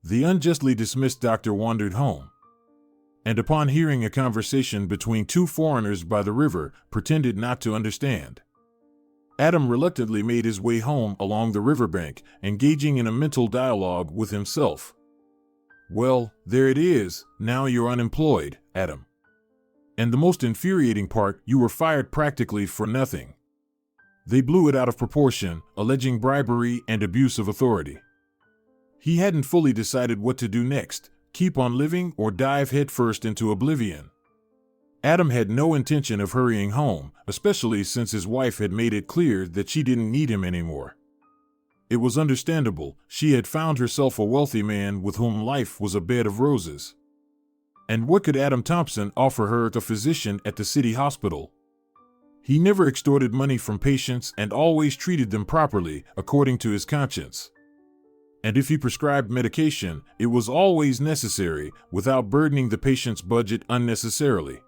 The unjustly dismissed doctor wandered home, and upon hearing a conversation between two foreigners by the river, pretended not to understand. Adam reluctantly made his way home along the riverbank, engaging in a mental dialogue with himself. Well, there it is, now you're unemployed, Adam. And the most infuriating part, you were fired practically for nothing. They blew it out of proportion, alleging bribery and abuse of authority. He hadn't fully decided what to do next, keep on living or dive headfirst into oblivion. Adam had no intention of hurrying home, especially since his wife had made it clear that she didn't need him anymore. It was understandable, she had found herself a wealthy man with whom life was a bed of roses. And what could Adam Thompson offer her, the physician at the city hospital? He never extorted money from patients and always treated them properly, according to his conscience. And if he prescribed medication, it was always necessary, without burdening the patient's budget unnecessarily.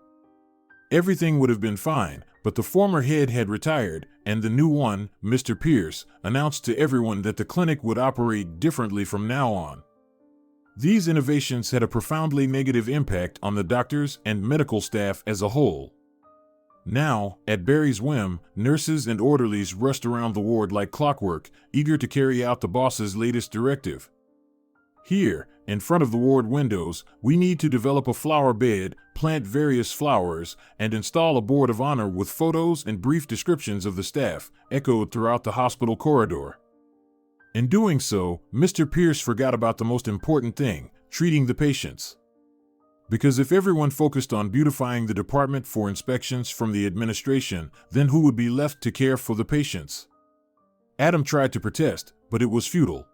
Everything would have been fine, but the former head had retired, and the new one, Mr. Pierce, announced to everyone that the clinic would operate differently from now on. These innovations had a profoundly negative impact on the doctors and medical staff as a whole. Now, at Barry's whim, nurses and orderlies rushed around the ward like clockwork, eager to carry out the boss's latest directive. Here, in front of the ward windows, we need to develop a flower bed, plant various flowers, and install a board of honor with photos and brief descriptions of the staff, echoed throughout the hospital corridor. In doing so, Mr. Pierce forgot about the most important thing, treating the patients. Because if everyone focused on beautifying the department for inspections from the administration, then who would be left to care for the patients? Adam tried to protest, but it was futile.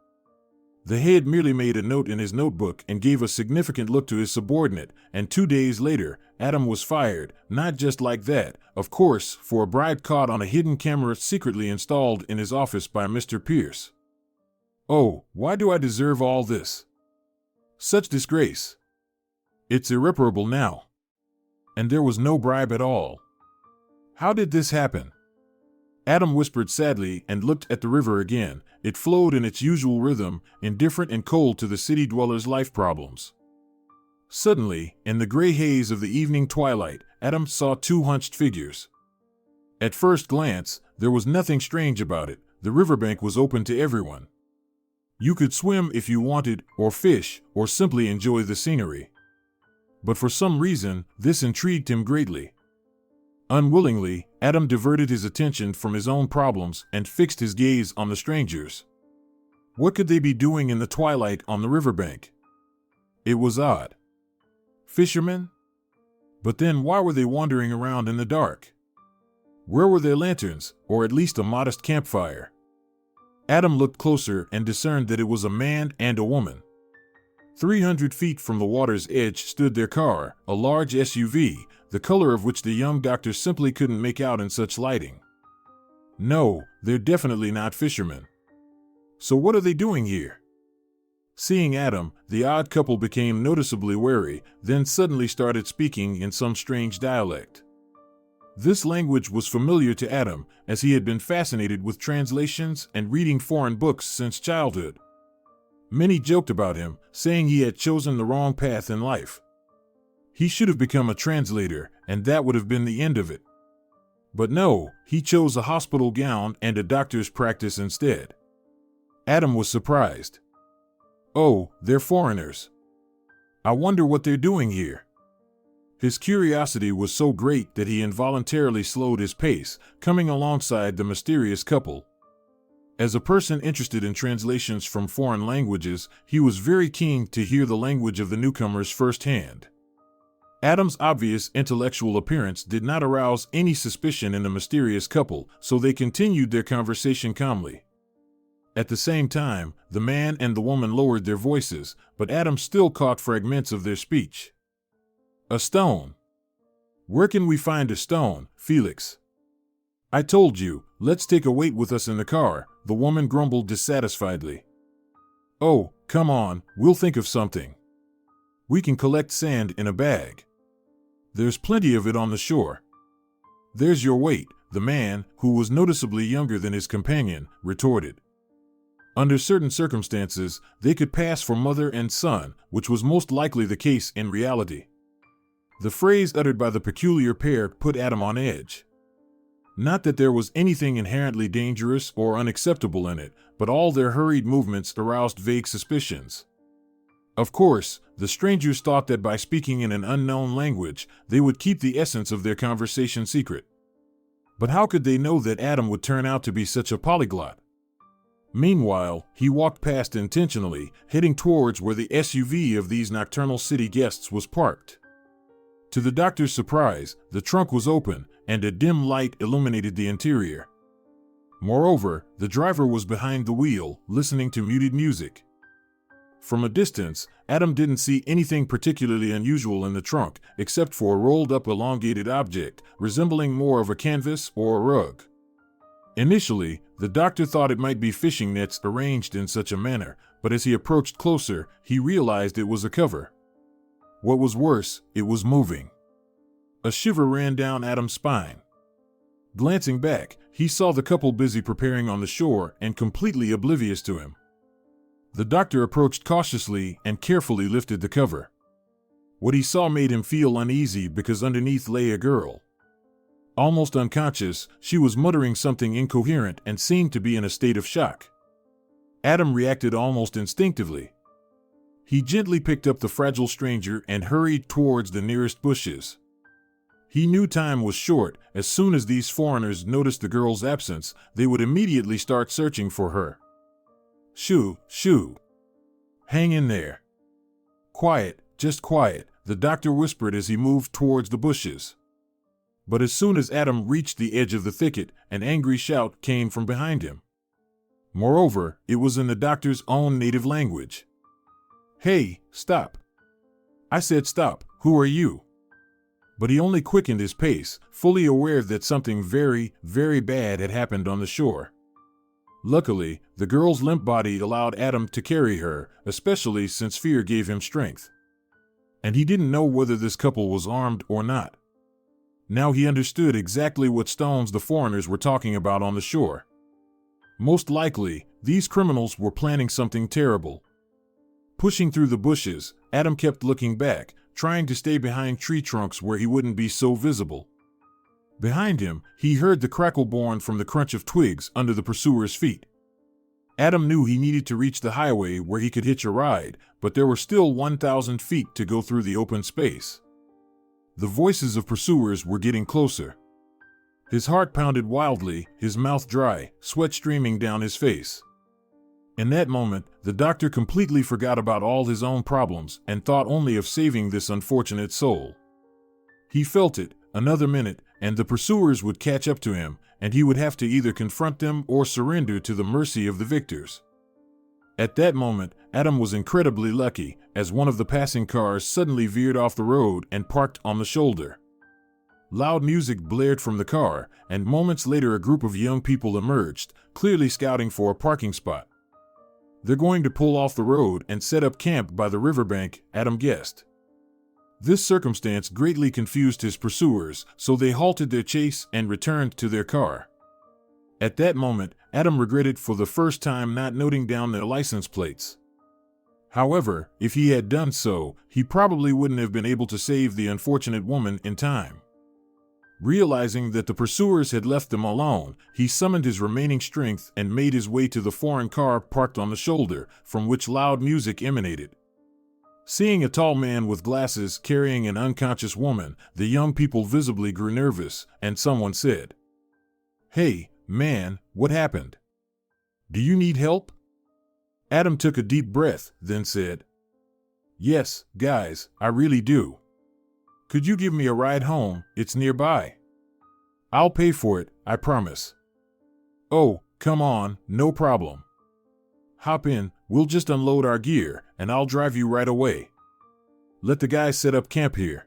The head merely made a note in his notebook and gave a significant look to his subordinate, and 2 days later, Adam was fired, not just like that, of course, for a bribe caught on a hidden camera secretly installed in his office by Mr. Pierce. Oh, why do I deserve all this? Such disgrace. It's irreparable now. And there was no bribe at all. How did this happen? Adam whispered sadly and looked at the river again. It flowed in its usual rhythm, indifferent and cold to the city dwellers' life problems. Suddenly, in the gray haze of the evening twilight, Adam saw two hunched figures. At first glance, there was nothing strange about it. The riverbank was open to everyone. You could swim if you wanted, or fish, or simply enjoy the scenery. But for some reason, this intrigued him greatly. Unwillingly, Adam diverted his attention from his own problems and fixed his gaze on the strangers. What could they be doing in the twilight on the riverbank? It was odd. Fishermen? But then why were they wandering around in the dark? Where were their lanterns, or at least a modest campfire? Adam looked closer and discerned that it was a man and a woman. 300 feet from the water's edge stood their car, a large SUV, the color of which the young doctor simply couldn't make out in such lighting. No, they're definitely not fishermen. So what are they doing here? Seeing Adam, the odd couple became noticeably wary, then suddenly started speaking in some strange dialect. This language was familiar to Adam, as he had been fascinated with translations and reading foreign books since childhood. Many joked about him, saying he had chosen the wrong path in life. He should have become a translator, and that would have been the end of it. But no, he chose a hospital gown and a doctor's practice instead. Adam was surprised. Oh, they're foreigners. I wonder what they're doing here. His curiosity was so great that he involuntarily slowed his pace, coming alongside the mysterious couple. As a person interested in translations from foreign languages, he was very keen to hear the language of the newcomers firsthand. Adam's obvious intellectual appearance did not arouse any suspicion in the mysterious couple, so they continued their conversation calmly. At the same time, the man and the woman lowered their voices, but Adam still caught fragments of their speech. A stone. Where can we find a stone, Felix? I told you, let's take a weight with us in the car, the woman grumbled dissatisfiedly. Oh, come on, we'll think of something. We can collect sand in a bag. There's plenty of it on the shore. There's your weight, the man, who was noticeably younger than his companion, retorted. Under certain circumstances, they could pass for mother and son, which was most likely the case in reality. The phrase uttered by the peculiar pair put Adam on edge. Not that there was anything inherently dangerous or unacceptable in it, but all their hurried movements aroused vague suspicions. Of course, the strangers thought that by speaking in an unknown language, they would keep the essence of their conversation secret. But how could they know that Adam would turn out to be such a polyglot? Meanwhile, he walked past intentionally, heading towards where the SUV of these nocturnal city guests was parked. To the doctor's surprise, the trunk was open, and a dim light illuminated the interior. Moreover, the driver was behind the wheel, listening to muted music. From a distance, Adam didn't see anything particularly unusual in the trunk, except for a rolled-up elongated object, resembling more of a canvas or a rug. Initially, the doctor thought it might be fishing nets arranged in such a manner, but as he approached closer, he realized it was a cover. What was worse, it was moving. A shiver ran down Adam's spine. Glancing back, he saw the couple busy preparing on the shore and completely oblivious to him. The doctor approached cautiously and carefully lifted the cover. What he saw made him feel uneasy because underneath lay a girl. Almost unconscious, she was muttering something incoherent and seemed to be in a state of shock. Adam reacted almost instinctively. He gently picked up the fragile stranger and hurried towards the nearest bushes. He knew time was short. As soon as these foreigners noticed the girl's absence, they would immediately start searching for her. Shoo, shoo. Hang in there. Quiet, just quiet, the doctor whispered as he moved towards the bushes. But as soon as Adam reached the edge of the thicket, an angry shout came from behind him. Moreover, it was in the doctor's own native language. Hey, stop. I said stop, who are you? But he only quickened his pace, fully aware that something very, very bad had happened on the shore. Luckily, the girl's limp body allowed Adam to carry her, especially since fear gave him strength. And he didn't know whether this couple was armed or not. Now he understood exactly what stones the foreigners were talking about on the shore. Most likely, these criminals were planning something terrible. Pushing through the bushes, Adam kept looking back, trying to stay behind tree trunks where he wouldn't be so visible. Behind him, he heard the crackle born from the crunch of twigs under the pursuer's feet. Adam knew he needed to reach the highway where he could hitch a ride, but there were still 1,000 feet to go through the open space. The voices of pursuers were getting closer. His heart pounded wildly, his mouth dry, sweat streaming down his face. In that moment, the doctor completely forgot about all his own problems and thought only of saving this unfortunate soul. He felt it, another minute, and the pursuers would catch up to him, and he would have to either confront them or surrender to the mercy of the victors. At that moment, Adam was incredibly lucky, as one of the passing cars suddenly veered off the road and parked on the shoulder. Loud music blared from the car, and moments later a group of young people emerged, clearly scouting for a parking spot. They're going to pull off the road and set up camp by the riverbank, Adam guessed. This circumstance greatly confused his pursuers, so they halted their chase and returned to their car. At that moment, Adam regretted for the first time not noting down their license plates. However, if he had done so, he probably wouldn't have been able to save the unfortunate woman in time. Realizing that the pursuers had left them alone, he summoned his remaining strength and made his way to the foreign car parked on the shoulder, from which loud music emanated. Seeing a tall man with glasses carrying an unconscious woman, the young people visibly grew nervous, and someone said, "Hey, man, what happened? Do you need help?" Adam took a deep breath, then said, "Yes, guys, I really do. Could you give me a ride home? It's nearby. I'll pay for it, I promise." "Oh, come on, no problem. Hop in, we'll just unload our gear, and I'll drive you right away. Let the guys set up camp here."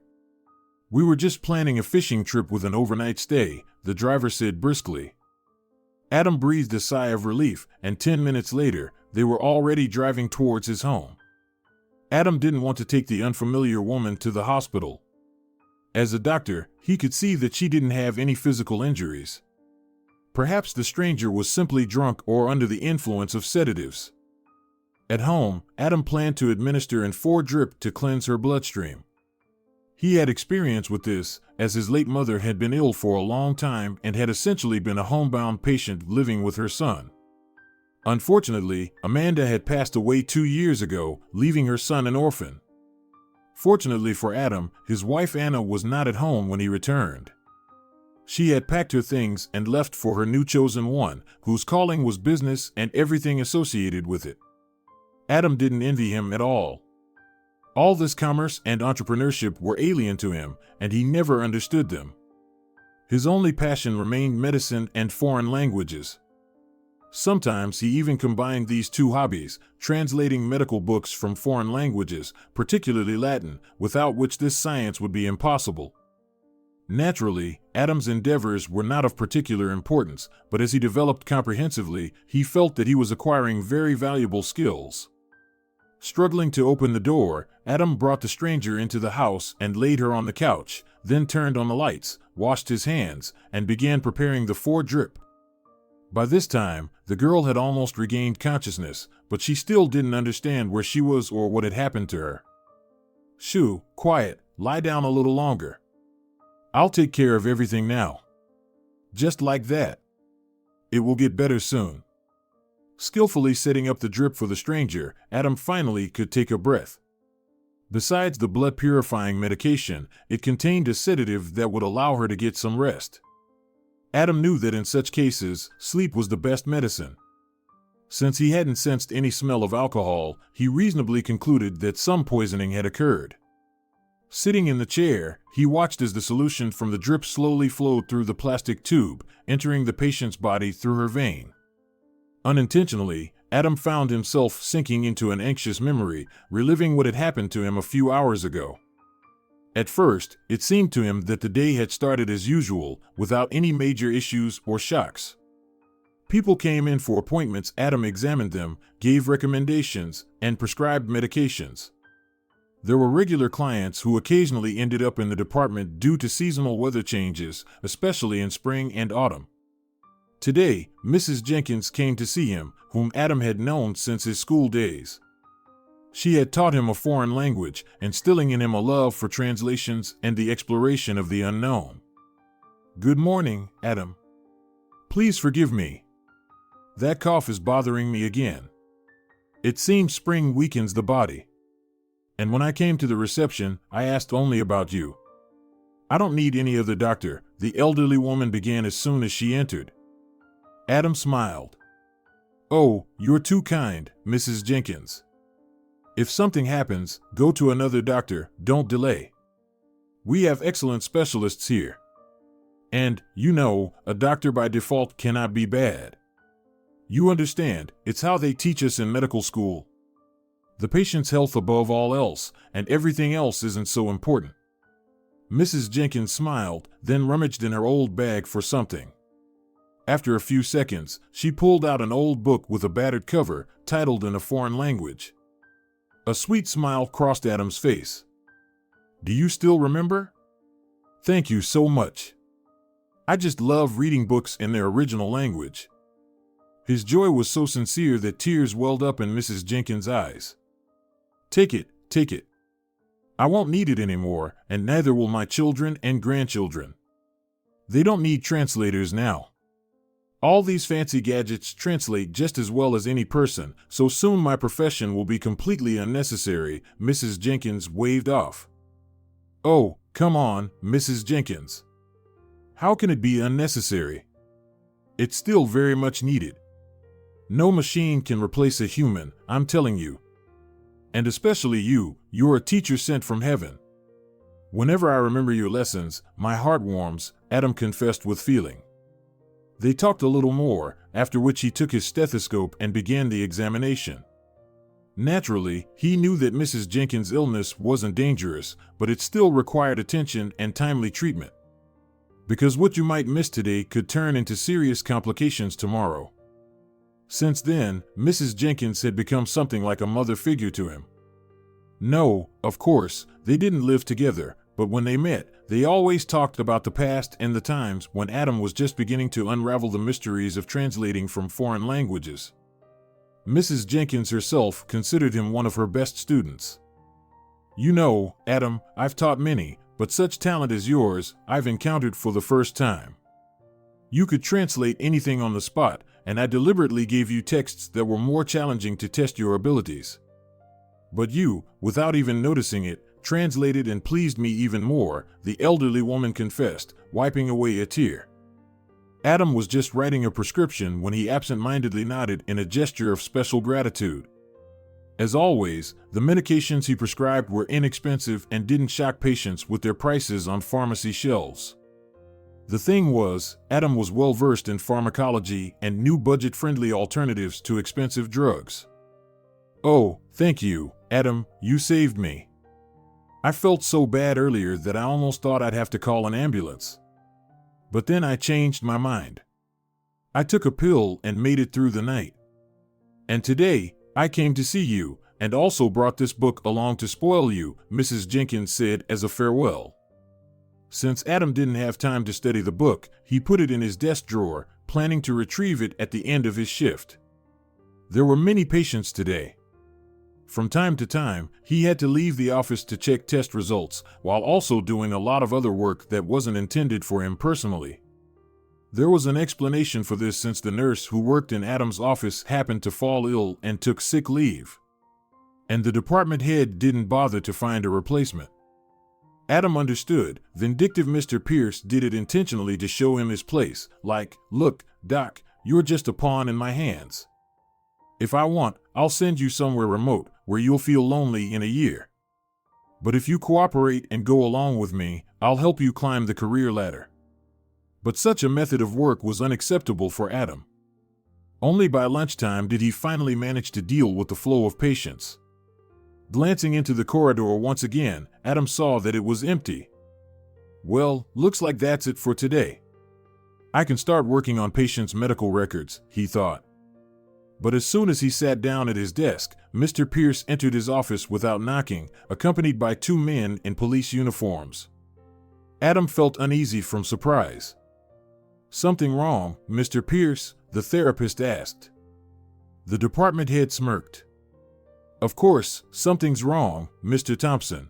"We were just planning a fishing trip with an overnight stay," the driver said briskly. Adam breathed a sigh of relief, and 10 minutes later, they were already driving towards his home. Adam didn't want to take the unfamiliar woman to the hospital. As a doctor, he could see that she didn't have any physical injuries. Perhaps the stranger was simply drunk or under the influence of sedatives. At home, Adam planned to administer an 4-drip to cleanse her bloodstream. He had experience with this, as his late mother had been ill for a long time and had essentially been a homebound patient living with her son. Unfortunately, Amanda had passed away 2 years ago, leaving her son an orphan. Fortunately for Adam, his wife Anna was not at home when he returned. She had packed her things and left for her new chosen one, whose calling was business and everything associated with it. Adam didn't envy him at all. All this commerce and entrepreneurship were alien to him, and he never understood them. His only passion remained medicine and foreign languages. Sometimes he even combined these two hobbies, translating medical books from foreign languages, particularly Latin, without which this science would be impossible. Naturally, Adam's endeavors were not of particular importance, but as he developed comprehensively, he felt that he was acquiring very valuable skills. Struggling to open the door, Adam brought the stranger into the house and laid her on the couch, then turned on the lights, washed his hands, and began preparing the 4-drip. By this time, the girl had almost regained consciousness, but she still didn't understand where she was or what had happened to her. "Shoo, quiet, lie down a little longer. I'll take care of everything now." Just like that. "It will get better soon." Skillfully setting up the drip for the stranger, Adam finally could take a breath. Besides the blood-purifying medication, it contained a sedative that would allow her to get some rest. Adam knew that in such cases, sleep was the best medicine. Since he hadn't sensed any smell of alcohol, he reasonably concluded that some poisoning had occurred. Sitting in the chair, he watched as the solution from the drip slowly flowed through the plastic tube, entering the patient's body through her vein. Unintentionally, Adam found himself sinking into an anxious memory, reliving what had happened to him a few hours ago. At first, it seemed to him that the day had started as usual, without any major issues or shocks. People came in for appointments, Adam examined them, gave recommendations, and prescribed medications. There were regular clients who occasionally ended up in the department due to seasonal weather changes, especially in spring and autumn. Today, Mrs. Jenkins came to see him, whom Adam had known since his school days. She had taught him a foreign language, instilling in him a love for translations and the exploration of the unknown. "Good morning, Adam. Please forgive me. That cough is bothering me again. It seems spring weakens the body. And when I came to the reception, I asked only about you. I don't need any other doctor," the elderly woman began as soon as she entered. Adam smiled. "Oh, you're too kind, Mrs. Jenkins. If something happens, go to another doctor, don't delay. We have excellent specialists here. And, you know, a doctor by default cannot be bad. You understand, it's how they teach us in medical school. The patient's health above all else, and everything else isn't so important." Mrs. Jenkins smiled, then rummaged in her old bag for something. After a few seconds, she pulled out an old book with a battered cover, titled in a foreign language. A sweet smile crossed Adam's face. "Do you still remember? Thank you so much. I just love reading books in their original language." His joy was so sincere that tears welled up in Mrs. Jenkins' eyes. Take it. I won't need it anymore, and neither will my children and grandchildren. They don't need translators now. All these fancy gadgets translate just as well as any person, so soon my profession will be completely unnecessary," Mrs. Jenkins waved off. "Oh, come on, Mrs. Jenkins. How can it be unnecessary? It's still very much needed. No machine can replace a human, I'm telling you. And especially you're a teacher sent from heaven. Whenever I remember your lessons, my heart warms," Adam confessed with feeling. They talked a little more, after which he took his stethoscope and began the examination. Naturally, he knew that Mrs. Jenkins' illness wasn't dangerous, but it still required attention and timely treatment. Because what you might miss today could turn into serious complications tomorrow. Since then, Mrs. Jenkins had become something like a mother figure to him. No, of course, they didn't live together, But when they met, they always talked about the past and the times when Adam was just beginning to unravel the mysteries of translating from foreign languages. Mrs. Jenkins herself considered him one of her best students. "You know, Adam, I've taught many, but such talent as yours, I've encountered for the first time. You could translate anything on the spot, and I deliberately gave you texts that were more challenging to test your abilities. But you, without even noticing it, translated and pleased me even more," the elderly woman confessed, wiping away a tear. Adam was just writing a prescription when he absent-mindedly nodded in a gesture of special gratitude. As always, the medications he prescribed were inexpensive and didn't shock patients with their prices on pharmacy shelves. The thing was, Adam was well-versed in pharmacology and knew budget-friendly alternatives to expensive drugs. "Oh, thank you, Adam, you saved me. I felt so bad earlier that I almost thought I'd have to call an ambulance. But then I changed my mind. I took a pill and made it through the night. And today, I came to see you, and also brought this book along to spoil you," Mrs. Jenkins said as a farewell. Since Adam didn't have time to study the book, he put it in his desk drawer, planning to retrieve it at the end of his shift. There were many patients today. From time to time, he had to leave the office to check test results, while also doing a lot of other work that wasn't intended for him personally. There was an explanation for this since the nurse who worked in Adam's office happened to fall ill and took sick leave. And the department head didn't bother to find a replacement. Adam understood. Vindictive Mr. Pierce did it intentionally to show him his place, like, "Look, Doc, you're just a pawn in my hands. If I want, I'll send you somewhere remote, where you'll feel lonely in a year. But if you cooperate and go along with me, I'll help you climb the career ladder." But such a method of work was unacceptable for Adam. Only by lunchtime did he finally manage to deal with the flow of patients. Glancing into the corridor once again, Adam saw that it was empty. "Well, looks like that's it for today. I can start working on patients' medical records," he thought. But as soon as he sat down at his desk, Mr. Pierce entered his office without knocking, accompanied by two men in police uniforms. Adam felt uneasy from surprise. "Something wrong, Mr. Pierce?" the therapist asked. The department head smirked. "Of course, something's wrong, Mr. Thompson.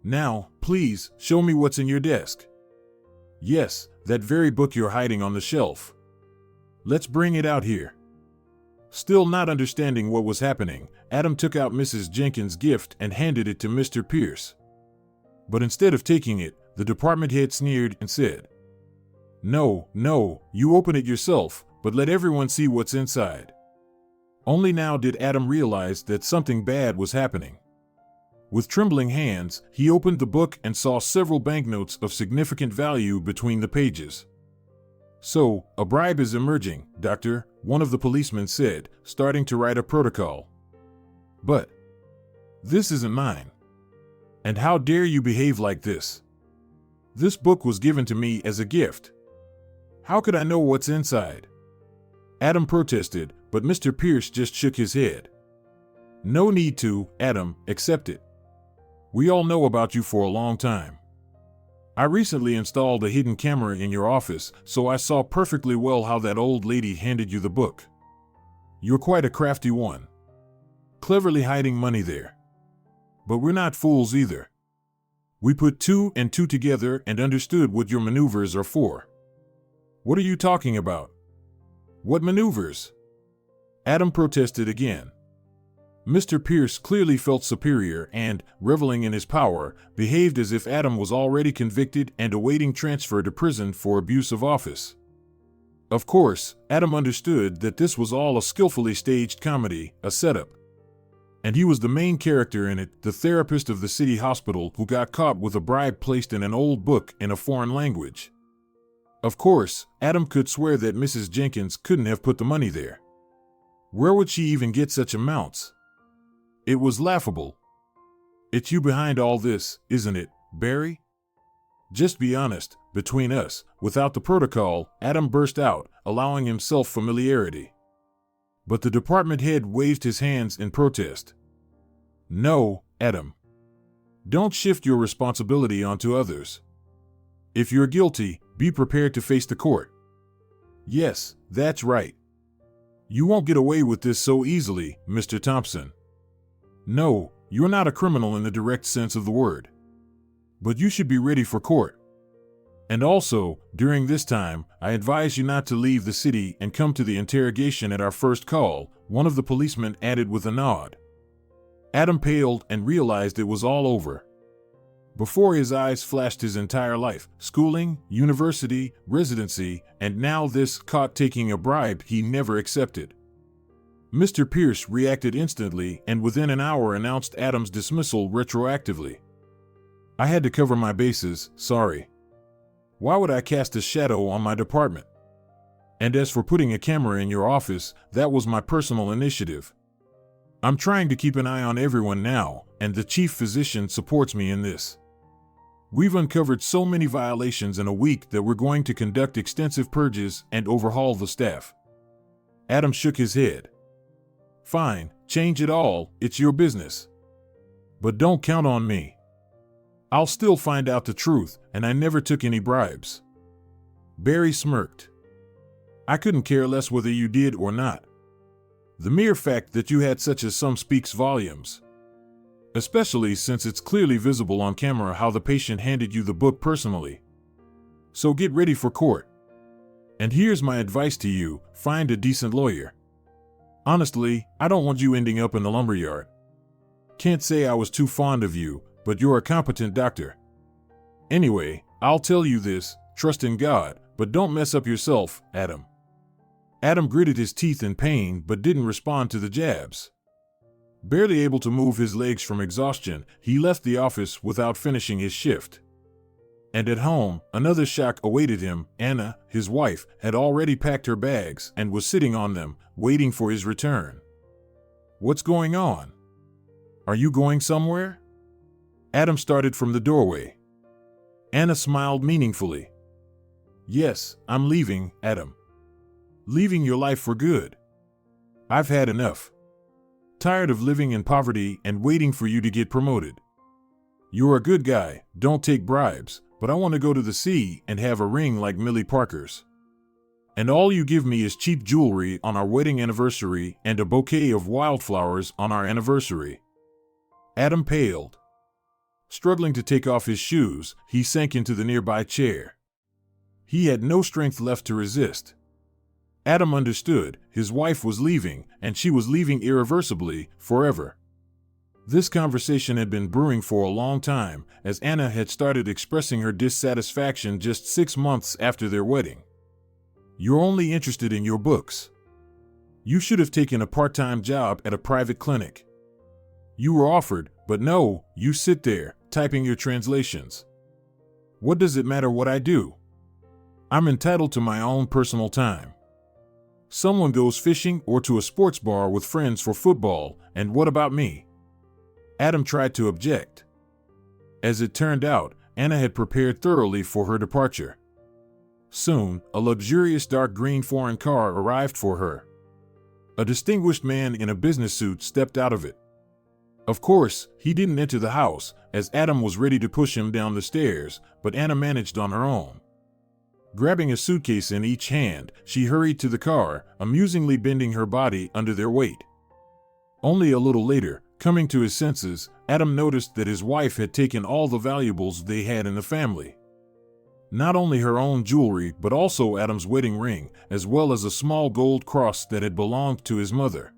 Now, please, show me what's in your desk." "Yes, that very book you're hiding on the shelf. Let's bring it out here." Still not understanding what was happening, Adam took out Mrs. Jenkins' gift and handed it to Mr. Pierce. But instead of taking it, the department head sneered and said, No, you open it yourself, but let everyone see what's inside." Only now did Adam realize that something bad was happening. With trembling hands, he opened the book and saw several banknotes of significant value between the pages. "So, a bribe is emerging, Doctor," one of the policemen said, starting to write a protocol. "But this isn't mine. And how dare you behave like this? This book was given to me as a gift. How could I know what's inside?" Adam protested, but Mr. Pierce just shook his head. "No need to, Adam, accept it. We all know about you for a long time. I recently installed a hidden camera in your office, so I saw perfectly well how that old lady handed you the book. You're quite a crafty one. Cleverly hiding money there. But we're not fools either. We put two and two together and understood what your maneuvers are for." "What are you talking about? What maneuvers?" Adam protested again. Mr. Pierce clearly felt superior and, reveling in his power, behaved as if Adam was already convicted and awaiting transfer to prison for abuse of office. Of course, Adam understood that this was all a skillfully staged comedy, a setup. And he was the main character in it, the therapist of the city hospital who got caught with a bribe placed in an old book in a foreign language. Of course, Adam could swear that Mrs. Jenkins couldn't have put the money there. Where would she even get such amounts? It was laughable. "It's you behind all this, isn't it, Barry? Just be honest, between us." Without the protocol, Adam burst out, allowing himself familiarity. But the department head waved his hands in protest. "No, Adam. Don't shift your responsibility onto others. If you're guilty, be prepared to face the court. Yes, that's right. You won't get away with this so easily, Mr. Thompson. No, you're not a criminal in the direct sense of the word. But you should be ready for court. And also, during this time, I advise you not to leave the city and come to the interrogation at our first call, one of the policemen added with a nod. Adam paled and realized it was all over. Before his eyes flashed his entire life, schooling, university, residency, and now this caught taking a bribe he never accepted. Mr. Pierce reacted instantly and within an hour announced Adam's dismissal retroactively. I had to cover my bases, sorry. Why would I cast a shadow on my department? And as for putting a camera in your office, that was my personal initiative. I'm trying to keep an eye on everyone now, and the chief physician supports me in this. We've uncovered so many violations in a week that we're going to conduct extensive purges and overhaul the staff. Adam shook his head. Fine, change it all, it's your business. But don't count on me. I'll still find out the truth, and I never took any bribes. Barry smirked. I couldn't care less whether you did or not. The mere fact that you had such a sum speaks volumes. Especially since it's clearly visible on camera how the patient handed you the book personally. So get ready for court. And here's my advice to you, find a decent lawyer. Honestly, I don't want you ending up in the lumberyard. Can't say I was too fond of you, but you're a competent doctor. Anyway, I'll tell you this, trust in God, but don't mess up yourself, Adam. Adam gritted his teeth in pain but didn't respond to the jabs. Barely able to move his legs from exhaustion, he left the office without finishing his shift. And at home, another shock awaited him. Anna, his wife, had already packed her bags and was sitting on them, waiting for his return. What's going on? Are you going somewhere? Adam started from the doorway. Anna smiled meaningfully. Yes, I'm leaving, Adam. Leaving your life for good. I've had enough. Tired of living in poverty and waiting for you to get promoted. You're a good guy, don't take bribes, but I want to go to the sea and have a ring like Millie Parker's. And all you give me is cheap jewelry on our wedding anniversary and a bouquet of wildflowers on our anniversary. Adam paled. Struggling to take off his shoes, he sank into the nearby chair. He had no strength left to resist. Adam understood, his wife was leaving, and she was leaving irreversibly, forever. This conversation had been brewing for a long time, as Anna had started expressing her dissatisfaction just 6 months after their wedding. You're only interested in your books. You should have taken a part-time job at a private clinic. You were offered, but no, you sit there, typing your translations. What does it matter what I do? I'm entitled to my own personal time. Someone goes fishing or to a sports bar with friends for football, and what about me? Adam tried to object. As it turned out, Anna had prepared thoroughly for her departure. Soon, a luxurious dark green foreign car arrived for her. A distinguished man in a business suit stepped out of it. Of course, he didn't enter the house, as Adam was ready to push him down the stairs, but Anna managed on her own. Grabbing a suitcase in each hand, she hurried to the car, amusingly bending her body under their weight. Only a little later, coming to his senses, Adam noticed that his wife had taken all the valuables they had in the family. Not only her own jewelry, but also Adam's wedding ring, as well as a small gold cross that had belonged to his mother.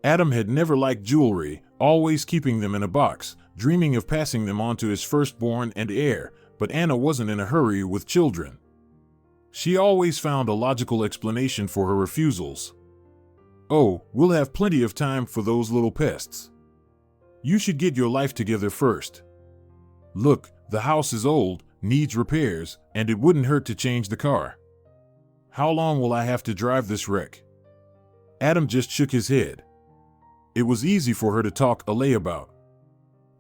Adam had never liked jewelry, always keeping them in a box, dreaming of passing them on to his firstborn and heir, but Anna wasn't in a hurry with children. She always found a logical explanation for her refusals. Oh, we'll have plenty of time for those little pests. You should get your life together first. Look, the house is old, needs repairs, and it wouldn't hurt to change the car. How long will I have to drive this wreck? Adam just shook his head. It was easy for her to talk a layabout.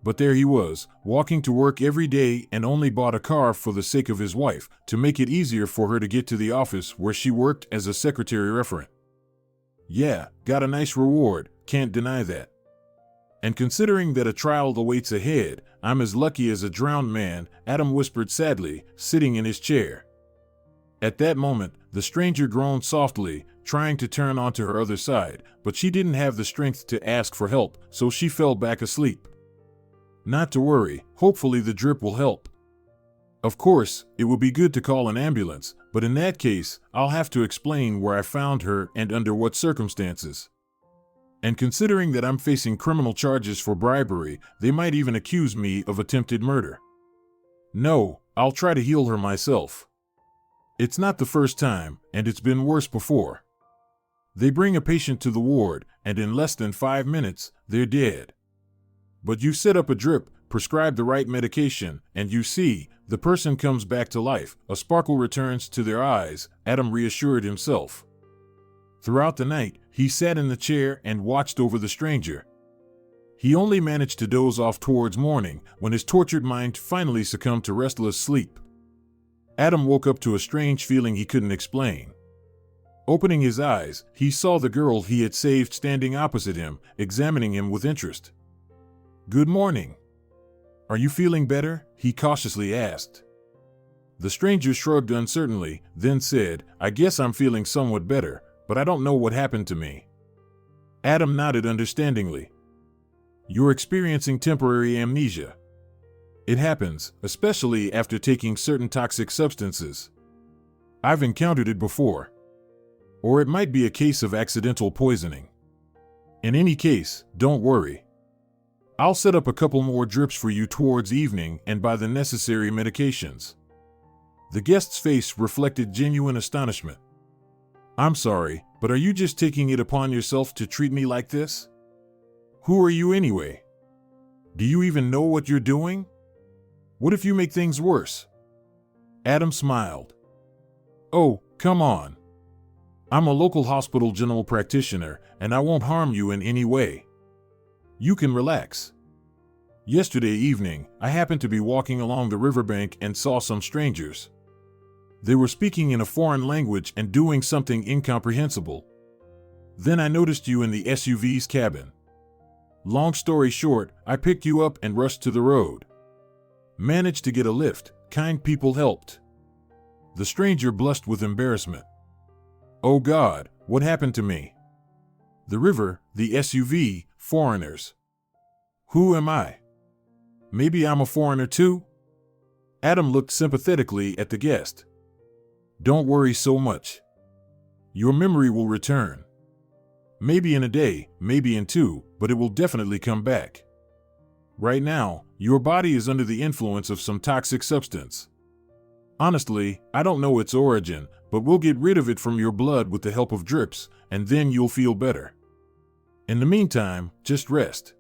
But there he was, walking to work every day and only bought a car for the sake of his wife, to make it easier for her to get to the office where she worked as a secretary referent. Yeah, got a nice reward, can't deny that. And considering that a trial awaits ahead, I'm as lucky as a drowned man, Adam whispered sadly, sitting in his chair. At that moment, the stranger groaned softly, trying to turn onto her other side, but she didn't have the strength to ask for help, so she fell back asleep. Not to worry, hopefully the drip will help. Of course, it would be good to call an ambulance, but in that case, I'll have to explain where I found her and under what circumstances. And considering that I'm facing criminal charges for bribery, they might even accuse me of attempted murder. No, I'll try to heal her myself. It's not the first time, and it's been worse before. They bring a patient to the ward, and in less than 5 minutes, they're dead. But you set up a drip, prescribe the right medication, and you see, the person comes back to life. A sparkle returns to their eyes, Adam reassured himself. Throughout the night, he sat in the chair and watched over the stranger. He only managed to doze off towards morning, when his tortured mind finally succumbed to restless sleep. Adam woke up to a strange feeling he couldn't explain. Opening his eyes, he saw the girl he had saved standing opposite him, examining him with interest. "Good morning. Are you feeling better?" he cautiously asked. The stranger shrugged uncertainly, then said, "I guess I'm feeling somewhat better, but I don't know what happened to me." Adam nodded understandingly. "You're experiencing temporary amnesia. It happens, especially after taking certain toxic substances. I've encountered it before. Or it might be a case of accidental poisoning. In any case, don't worry. I'll set up a couple more drips for you towards evening and buy the necessary medications." The guest's face reflected genuine astonishment. "I'm sorry, but are you just taking it upon yourself to treat me like this? Who are you anyway? Do you even know what you're doing? What if you make things worse?" Adam smiled. "Oh, come on. I'm a local hospital general practitioner, and I won't harm you in any way. You can relax. Yesterday evening, I happened to be walking along the riverbank and saw some strangers. They were speaking in a foreign language and doing something incomprehensible. Then I noticed you in the SUV's cabin. Long story short, I picked you up and rushed to the road. Managed to get a lift, kind people helped." The stranger blushed with embarrassment. "Oh God, what happened to me? The river, the SUV, foreigners. Who am I? Maybe I'm a foreigner too?" Adam looked sympathetically at the guest. "Don't worry so much. Your memory will return. Maybe in a day, maybe in 2, but it will definitely come back. Right now, your body is under the influence of some toxic substance. Honestly, I don't know its origin, but we'll get rid of it from your blood with the help of drips, and then you'll feel better. In the meantime, just rest.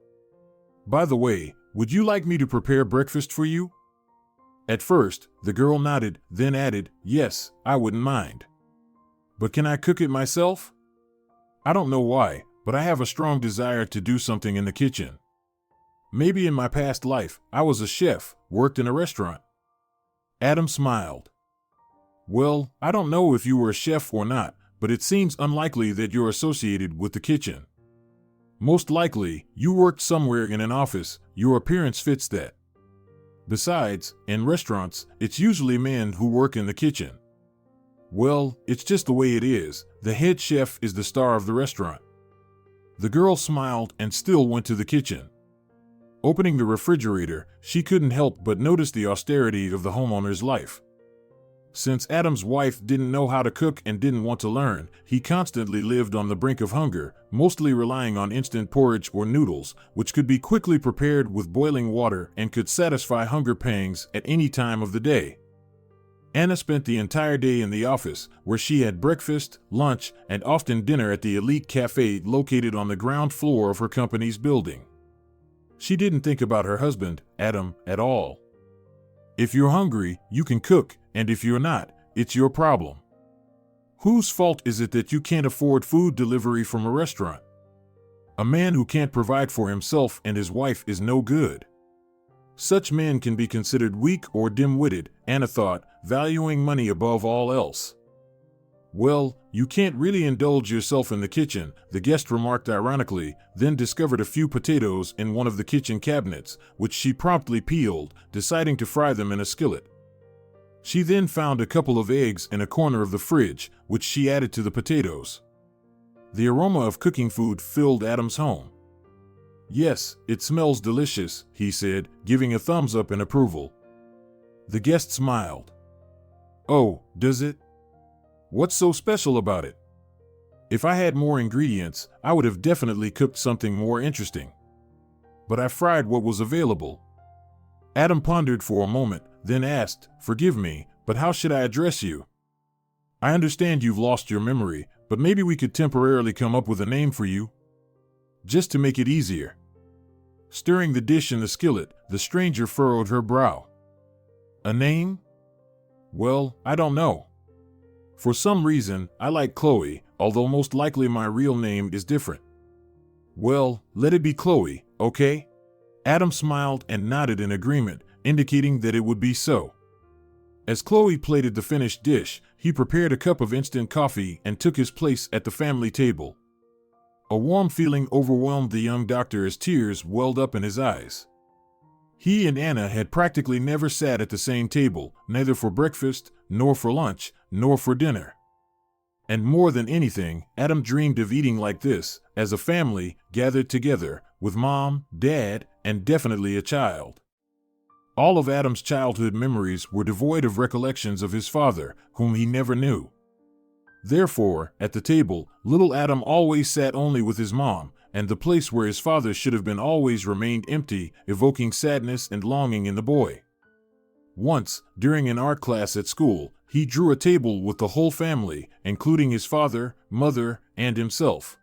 By the way, would you like me to prepare breakfast for you?" At first, the girl nodded, then added, "Yes, I wouldn't mind. But can I cook it myself? I don't know why, but I have a strong desire to do something in the kitchen. Maybe in my past life, I was a chef, worked in a restaurant." Adam smiled. "Well, I don't know if you were a chef or not, but it seems unlikely that you're associated with the kitchen. Most likely, you worked somewhere in an office. Your appearance fits that. Besides, in restaurants, it's usually men who work in the kitchen. Well, it's just the way it is. The head chef is the star of the restaurant." The girl smiled and still went to the kitchen. Opening the refrigerator, she couldn't help but notice the austerity of the homeowner's life. Since Adam's wife didn't know how to cook and didn't want to learn, he constantly lived on the brink of hunger, mostly relying on instant porridge or noodles, which could be quickly prepared with boiling water and could satisfy hunger pangs at any time of the day. Anna spent the entire day in the office, where she had breakfast, lunch, and often dinner at the elite cafe located on the ground floor of her company's building. She didn't think about her husband, Adam, at all. If you're hungry, you can cook, and if you're not, it's your problem. Whose fault is it that you can't afford food delivery from a restaurant? A man who can't provide for himself and his wife is no good. Such men can be considered weak or dim-witted, Anna thought, valuing money above all else. Well, you can't really indulge yourself in the kitchen, the guest remarked ironically, then discovered a few potatoes in one of the kitchen cabinets, which she promptly peeled, deciding to fry them in a skillet. She then found a couple of eggs in a corner of the fridge, which she added to the potatoes. The aroma of cooking food filled Adam's home. "Yes, it smells delicious," he said, giving a thumbs up in approval. The guest smiled. "Oh, does it? What's so special about it? If I had more ingredients, I would have definitely cooked something more interesting. But I fried what was available." Adam pondered for a moment, then asked, "Forgive me, but how should I address you? I understand you've lost your memory, but maybe we could temporarily come up with a name for you, just to make it easier." Stirring the dish in the skillet, the stranger furrowed her brow. "A name? Well, I don't know. For some reason, I like Chloe, although most likely my real name is different." "Well, let it be Chloe, okay?" Adam smiled and nodded in agreement, indicating that it would be so. As Chloe plated the finished dish, he prepared a cup of instant coffee and took his place at the family table. A warm feeling overwhelmed the young doctor as tears welled up in his eyes. He and Anna had practically never sat at the same table, neither for breakfast, nor for lunch, nor for dinner. And more than anything, Adam dreamed of eating like this, as a family, gathered together, with mom, dad, and definitely a child. All of Adam's childhood memories were devoid of recollections of his father, whom he never knew. Therefore, at the table, little Adam always sat only with his mom, and the place where his father should have been always remained empty, evoking sadness and longing in the boy. Once, during an art class at school, he drew a table with the whole family, including his father, mother, and himself.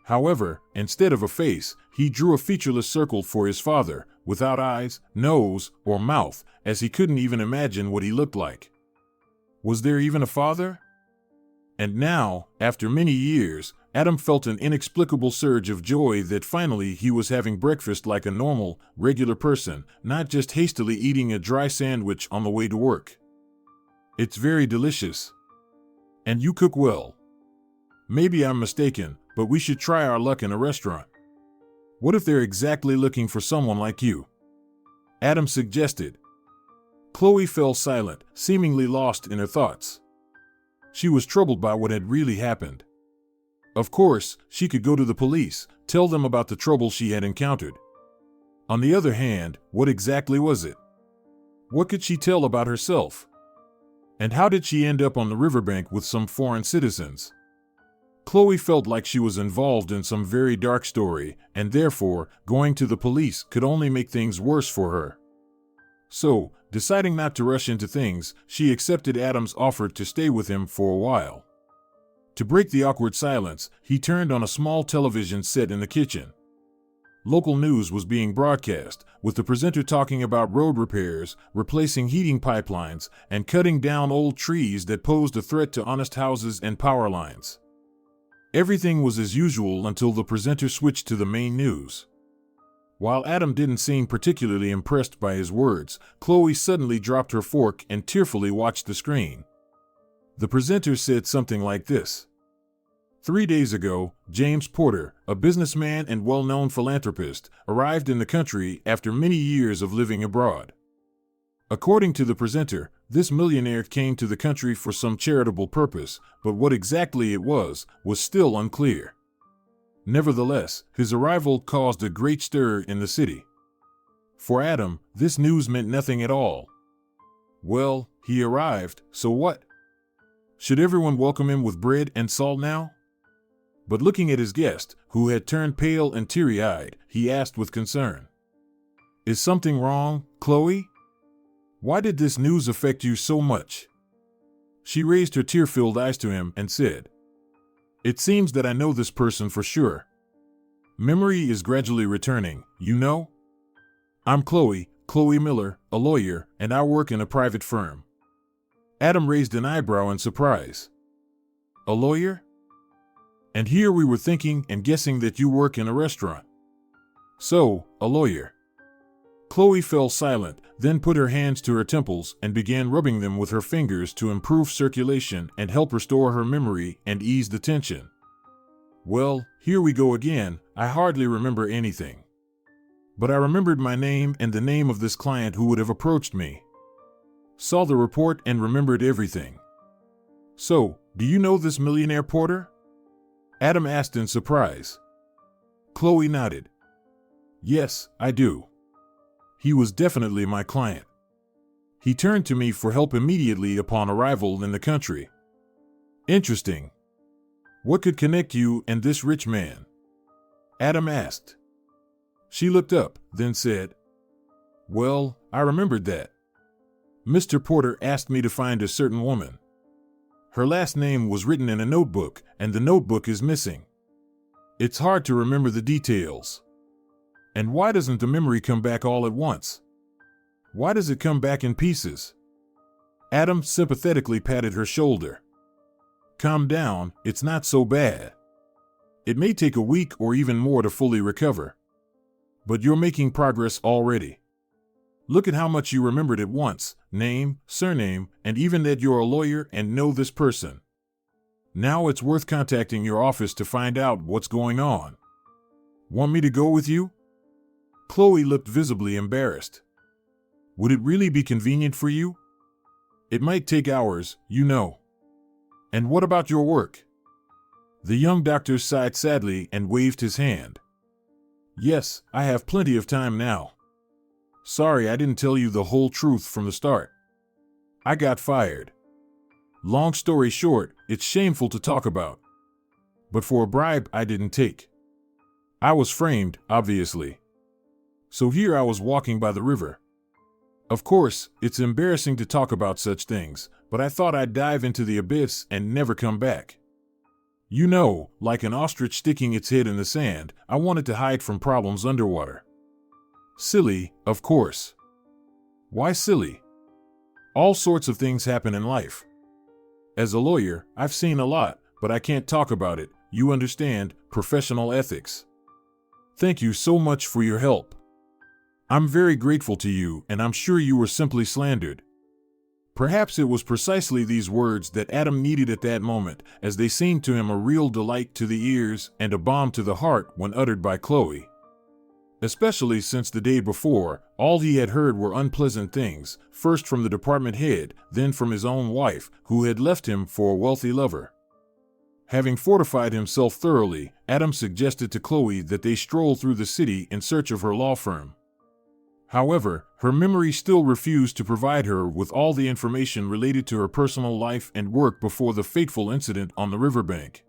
However, instead of a face, he drew a featureless circle for his father, without eyes, nose, or mouth, as he couldn't even imagine what he looked like. Was there even a father? And now, after many years, Adam felt an inexplicable surge of joy that finally he was having breakfast like a normal, regular person, not just hastily eating a dry sandwich on the way to work. "It's very delicious. And you cook well. Maybe I'm mistaken, but we should try our luck in a restaurant. What if they're exactly looking for someone like you?" Adam suggested. Chloe fell silent, seemingly lost in her thoughts. She was troubled by what had really happened. Of course, she could go to the police, tell them about the trouble she had encountered. On the other hand, what exactly was it? What could she tell about herself? And how did she end up on the riverbank with some foreign citizens? Chloe felt like she was involved in some very dark story, and therefore, going to the police could only make things worse for her. So, deciding not to rush into things, she accepted Adam's offer to stay with him for a while. To break the awkward silence, he turned on a small television set in the kitchen. Local news was being broadcast, with the presenter talking about road repairs, replacing heating pipelines, and cutting down old trees that posed a threat to honest houses and power lines. Everything was as usual until the presenter switched to the main news. While Adam didn't seem particularly impressed by his words, Chloe suddenly dropped her fork and tearfully watched the screen. The presenter said something like this. 3 days ago, James Porter, a businessman and well-known philanthropist, arrived in the country after many years of living abroad. According to the presenter, this millionaire came to the country for some charitable purpose, but what exactly it was still unclear. Nevertheless, his arrival caused a great stir in the city. For Adam, this news meant nothing at all. Well, he arrived, so what? Should everyone welcome him with bread and salt now? But looking at his guest, who had turned pale and teary-eyed, he asked with concern. "Is something wrong, Chloe? Why did this news affect you so much?" She raised her tear-filled eyes to him and said, "It seems that I know this person for sure. Memory is gradually returning, you know? I'm Chloe Miller, a lawyer, and I work in a private firm." Adam raised an eyebrow in surprise. "A lawyer? And here we were thinking and guessing that you work in a restaurant. So, a lawyer." Chloe fell silent, then put her hands to her temples and began rubbing them with her fingers to improve circulation and help restore her memory and ease the tension. Well, here we go again. I hardly remember anything. But I remembered my name and the name of this client who would have approached me. Saw the report and remembered everything. So, do you know this millionaire Porter? Adam asked in surprise. Chloe nodded. Yes, I do. He was definitely my client. He turned to me for help immediately upon arrival in the country. Interesting. What could connect you and this rich man? Adam asked. She looked up, then said, Well, I remembered that. Mr. Porter asked me to find a certain woman. Her last name was written in a notebook, and the notebook is missing. It's hard to remember the details. And why doesn't the memory come back all at once? Why does it come back in pieces? Adam sympathetically patted her shoulder. Calm down, it's not so bad. It may take a week or even more to fully recover. But you're making progress already. Look at how much you remembered at once, name, surname, and even that you're a lawyer and know this person. Now it's worth contacting your office to find out what's going on. Want me to go with you? Chloe looked visibly embarrassed. Would it really be convenient for you? It might take hours, you know. And what about your work? The young doctor sighed sadly and waved his hand. Yes, I have plenty of time now. Sorry I didn't tell you the whole truth from the start. I got fired. Long story short, it's shameful to talk about. But for a bribe I didn't take. I was framed, obviously. So here I was walking by the river. Of course, it's embarrassing to talk about such things, but I thought I'd dive into the abyss and never come back. You know, like an ostrich sticking its head in the sand, I wanted to hide from problems underwater. Silly, of course. Why silly? All sorts of things happen in life. As a lawyer, I've seen a lot, but I can't talk about it. You understand, professional ethics. Thank you so much for your help. I'm very grateful to you, and I'm sure you were simply slandered. Perhaps it was precisely these words that Adam needed at that moment, as they seemed to him a real delight to the ears and a balm to the heart when uttered by Chloe. Especially since the day before, all he had heard were unpleasant things, first from the department head, then from his own wife, who had left him for a wealthy lover. Having fortified himself thoroughly, Adam suggested to Chloe that they stroll through the city in search of her law firm. However, her memory still refused to provide her with all the information related to her personal life and work before the fateful incident on the riverbank.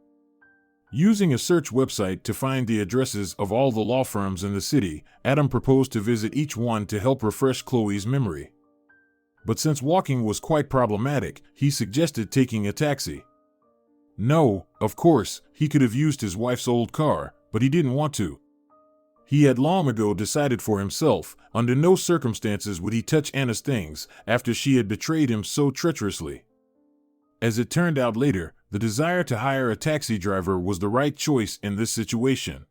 Using a search website to find the addresses of all the law firms in the city, Adam proposed to visit each one to help refresh Chloe's memory. But since walking was quite problematic, he suggested taking a taxi. No, of course, he could have used his wife's old car, but he didn't want to. He had long ago decided for himself, under no circumstances would he touch Anna's things after she had betrayed him so treacherously. As it turned out later, the desire to hire a taxi driver was the right choice in this situation.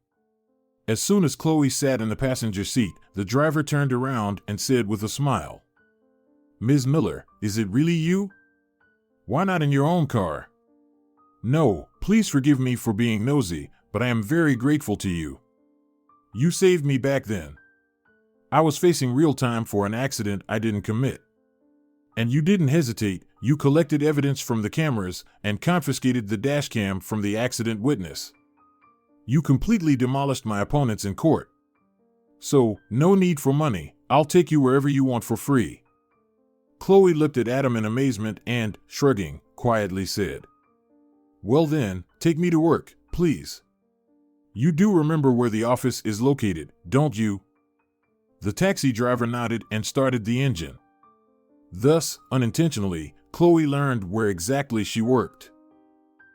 As soon as Chloe sat in the passenger seat, the driver turned around and said with a smile, "Ms. Miller, is it really you? Why not in your own car?" "No, please forgive me for being nosy, but I am very grateful to you. You saved me back then. I was facing real time for an accident I didn't commit. And you didn't hesitate, you collected evidence from the cameras and confiscated the dashcam from the accident witness. You completely demolished my opponents in court. So, no need for money, I'll take you wherever you want for free." Chloe looked at Adam in amazement and, shrugging, quietly said, "Well then, take me to work, please. You do remember where the office is located, don't you?" The taxi driver nodded and started the engine. Thus, unintentionally, Chloe learned where exactly she worked.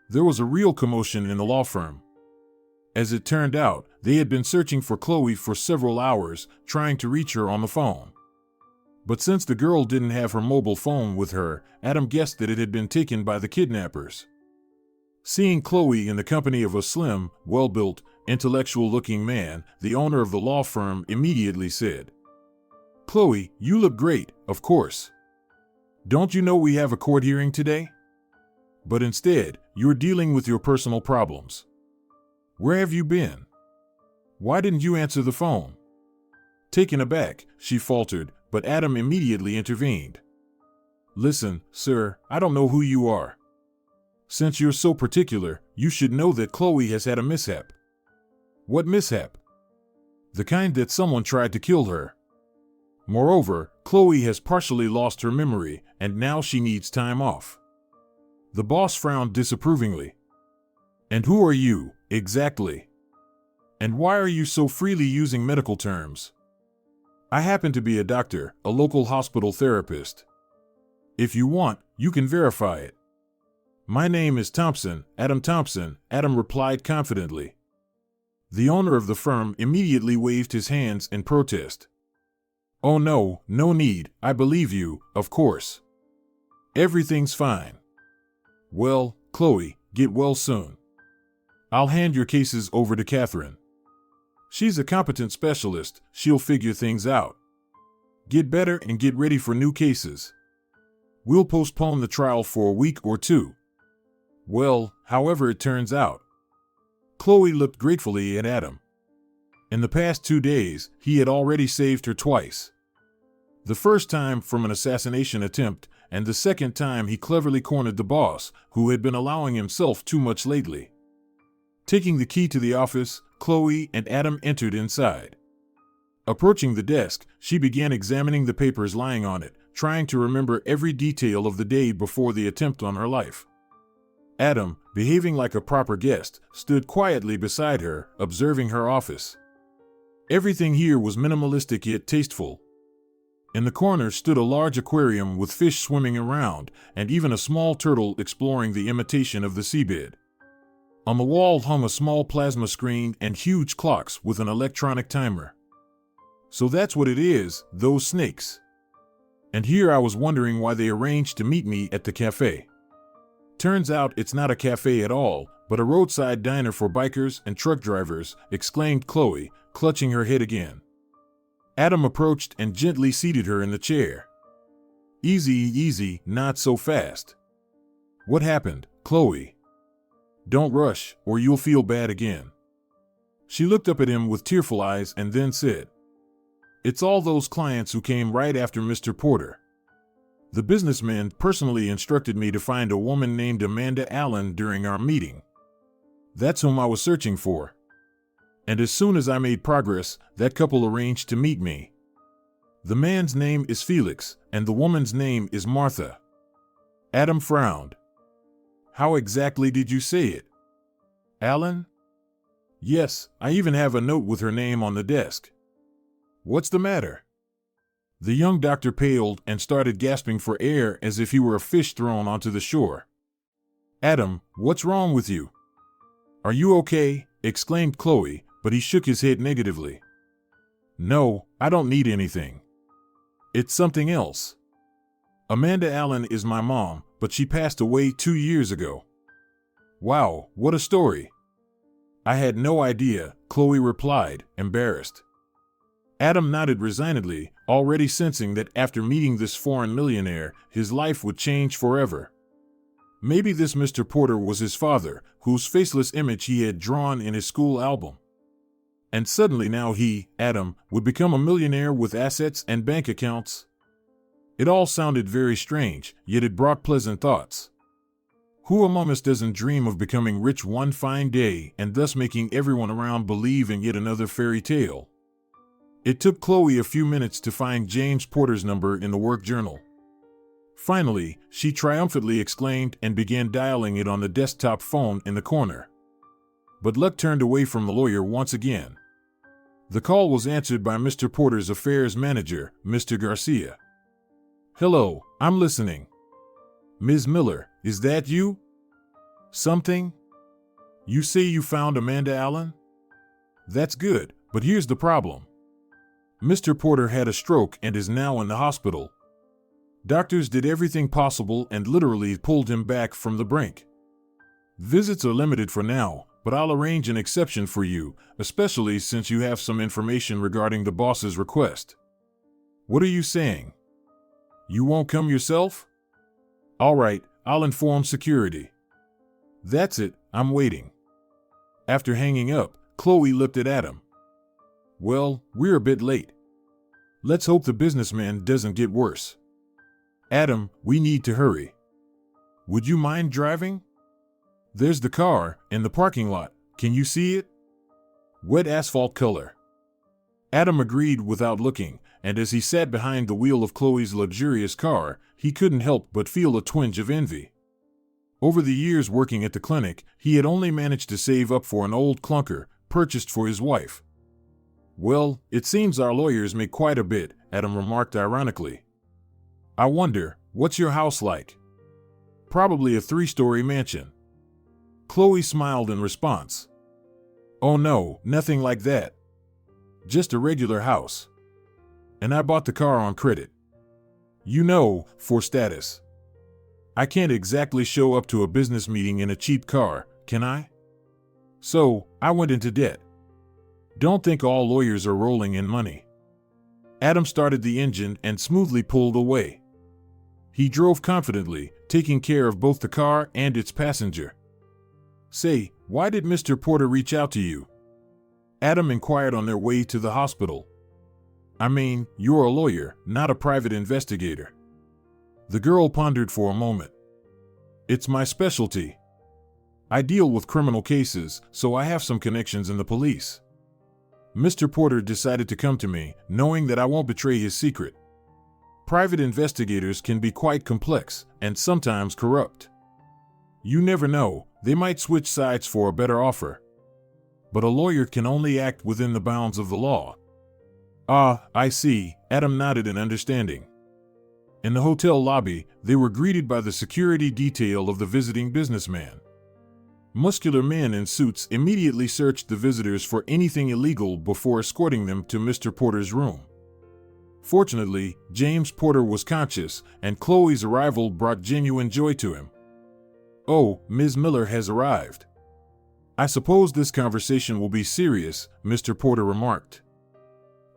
There was a real commotion in the law firm. As it turned out, they had been searching for Chloe for several hours, trying to reach her on the phone. But since the girl didn't have her mobile phone with her, Adam guessed that it had been taken by the kidnappers. Seeing Chloe in the company of a slim, well-built, intellectual-looking man, the owner of the law firm immediately said, Chloe, you look great, of course. Don't you know we have a court hearing today? But instead, you're dealing with your personal problems. Where have you been? Why didn't you answer the phone? Taken aback, she faltered, but Adam immediately intervened. Listen, sir, I don't know who you are. Since you're so particular, you should know that Chloe has had a mishap. What mishap? The kind that someone tried to kill her. Moreover, Chloe has partially lost her memory, and now she needs time off. The boss frowned disapprovingly. And who are you, exactly? And why are you so freely using medical terms? I happen to be a doctor, a local hospital therapist. If you want, you can verify it. My name is Thompson, Adam Thompson, Adam replied confidently. The owner of the firm immediately waved his hands in protest. Oh no, no need, I believe you, of course. Everything's fine. Well, Chloe, get well soon. I'll hand your cases over to Catherine. She's a competent specialist, she'll figure things out. Get better and get ready for new cases. We'll postpone the trial for a week or two. Well, however it turns out. Chloe looked gratefully at Adam. In the past 2 days, he had already saved her twice. The first time from an assassination attempt, and the second time he cleverly cornered the boss, who had been allowing himself too much lately. Taking the key to the office, Chloe and Adam entered inside. Approaching the desk, she began examining the papers lying on it, trying to remember every detail of the day before the attempt on her life. Adam, behaving like a proper guest, stood quietly beside her, observing her office. Everything here was minimalistic yet tasteful. In the corner stood a large aquarium with fish swimming around, and even a small turtle exploring the imitation of the seabed. On the wall hung a small plasma screen and huge clocks with an electronic timer. So that's what it is, those snakes. And here I was wondering why they arranged to meet me at the cafe. Turns out it's not a cafe at all, but a roadside diner for bikers and truck drivers, exclaimed Chloe, clutching her head again. Adam approached and gently seated her in the chair. Easy, easy, not so fast. What happened, Chloe? Don't rush, or you'll feel bad again. She looked up at him with tearful eyes and then said, It's all those clients who came right after Mr. Porter. The businessman personally instructed me to find a woman named Amanda Allen during our meeting. That's whom I was searching for. And as soon as I made progress, that couple arranged to meet me. The man's name is Felix, and the woman's name is Martha. Adam frowned. How exactly did you say it? Allen? Yes, I even have a note with her name on the desk. What's the matter? The young doctor paled and started gasping for air as if he were a fish thrown onto the shore. Adam, what's wrong with you? Are you okay? Exclaimed Chloe, but he shook his head negatively. No, I don't need anything. It's something else. Amanda Allen is my mom, but she passed away 2 years ago. Wow, what a story. I had no idea, Chloe replied, embarrassed. Adam nodded resignedly, already sensing that after meeting this foreign millionaire, his life would change forever. Maybe this Mr. Porter was his father, whose faceless image he had drawn in his school album. And suddenly now he, Adam, would become a millionaire with assets and bank accounts. It all sounded very strange, yet it brought pleasant thoughts. Who among us doesn't dream of becoming rich one fine day and thus making everyone around believe in yet another fairy tale? It took Chloe a few minutes to find James Porter's number in the work journal. Finally, she triumphantly exclaimed and began dialing it on the desktop phone in the corner. But luck turned away from the lawyer once again. The call was answered by Mr. Porter's affairs manager, Mr. Garcia. Hello, I'm listening. Ms. Miller, is that you? Something? You say you found Amanda Allen? That's good, but here's the problem. Mr. Porter had a stroke and is now in the hospital. Doctors did everything possible and literally pulled him back from the brink. Visits are limited for now, but I'll arrange an exception for you, especially since you have some information regarding the boss's request. What are you saying? You won't come yourself? All right, I'll inform security. That's it, I'm waiting. After hanging up, Chloe looked at Adam. Well, we're a bit late. Let's hope the businessman doesn't get worse. Adam, we need to hurry. Would you mind driving? There's the car in the parking lot. Can you see it? Wet asphalt color. Adam agreed without looking, and as he sat behind the wheel of Chloe's luxurious car, he couldn't help but feel a twinge of envy. Over the years working at the clinic, he had only managed to save up for an old clunker purchased for his wife. Well, it seems our lawyers make quite a bit, Adam remarked ironically. I wonder, what's your house like? Probably a 3-story mansion. Chloe smiled in response. Oh no, nothing like that. Just a regular house. And I bought the car on credit. You know, for status. I can't exactly show up to a business meeting in a cheap car, can I? So, I went into debt. Don't think all lawyers are rolling in money. Adam started the engine and smoothly pulled away. He drove confidently, taking care of both the car and its passenger. Say, why did Mr. Porter reach out to you? Adam inquired on their way to the hospital. I mean, you're a lawyer, not a private investigator. The girl pondered for a moment. It's my specialty. I deal with criminal cases, so I have some connections in the police. Mr. Porter decided to come to me, knowing that I won't betray his secret. Private investigators can be quite complex, and sometimes corrupt. You never know, they might switch sides for a better offer. But a lawyer can only act within the bounds of the law. Ah, I see, Adam nodded in understanding. In the hotel lobby, they were greeted by the security detail of the visiting businessman. Muscular men in suits immediately searched the visitors for anything illegal before escorting them to Mr. Porter's room. Fortunately, James Porter was conscious, and Chloe's arrival brought genuine joy to him. Oh, Ms. Miller has arrived. I suppose this conversation will be serious, Mr. Porter remarked.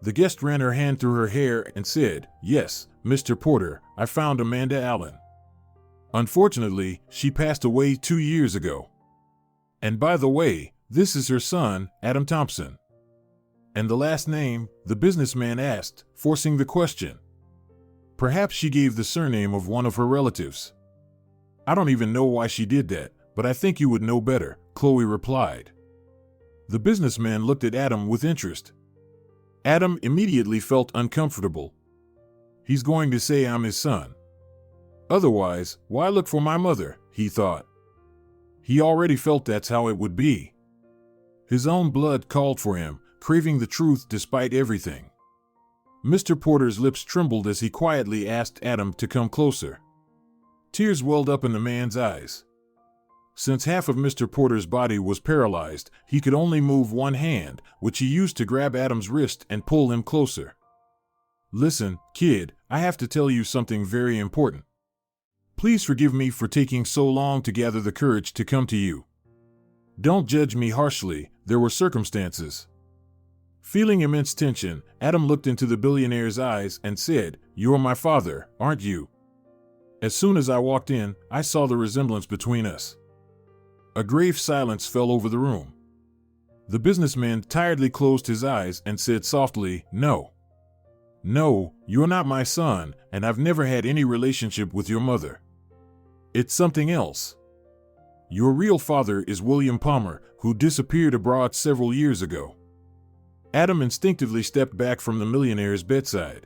The guest ran her hand through her hair and said, Yes, Mr. Porter, I found Amanda Allen. Unfortunately, she passed away 2 years ago. And by the way, this is her son, Adam Thompson. And the last name, the businessman asked, forcing the question. Perhaps she gave the surname of one of her relatives. I don't even know why she did that, but I think you would know better, Chloe replied. The businessman looked at Adam with interest. Adam immediately felt uncomfortable. He's going to say I'm his son. Otherwise, why look for my mother, he thought. He already felt that's how it would be. His own blood called for him, craving the truth despite everything. Mr. Porter's lips trembled as he quietly asked Adam to come closer. Tears welled up in the man's eyes. Since half of Mr. Porter's body was paralyzed, he could only move one hand, which he used to grab Adam's wrist and pull him closer. Listen, kid, I have to tell you something very important. Please forgive me for taking so long to gather the courage to come to you. Don't judge me harshly, there were circumstances. Feeling immense tension, Adam looked into the billionaire's eyes and said, You're my father, aren't you? As soon as I walked in, I saw the resemblance between us. A grave silence fell over the room. The businessman tiredly closed his eyes and said softly, No. No, you're not my son, and I've never had any relationship with your mother. It's something else. Your real father is William Palmer, who disappeared abroad several years ago. Adam instinctively stepped back from the millionaire's bedside.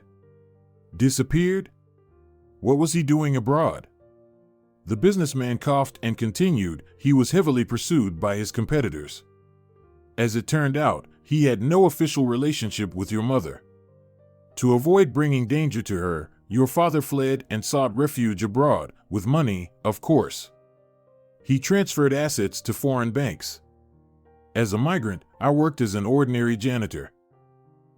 Disappeared? What was he doing abroad? The businessman coughed and continued, he was heavily pursued by his competitors. As it turned out, he had no official relationship with your mother. To avoid bringing danger to her, your father fled and sought refuge abroad, with money, of course. He transferred assets to foreign banks. As a migrant, I worked as an ordinary janitor.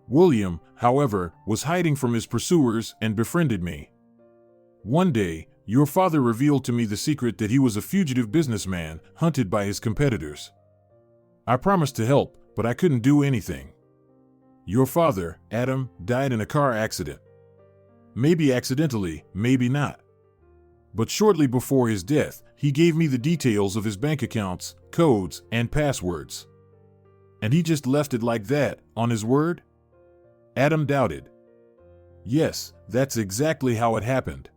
William, however, was hiding from his pursuers and befriended me. One day, your father revealed to me the secret that he was a fugitive businessman hunted by his competitors. I promised to help, but I couldn't do anything. Your father, Adam, died in a car accident. maybe accidentally, maybe not. But shortly before his death, he gave me the details of his bank accounts, codes, and passwords. And he just left it like that, on his word? Adam doubted. Yes, that's exactly how it happened.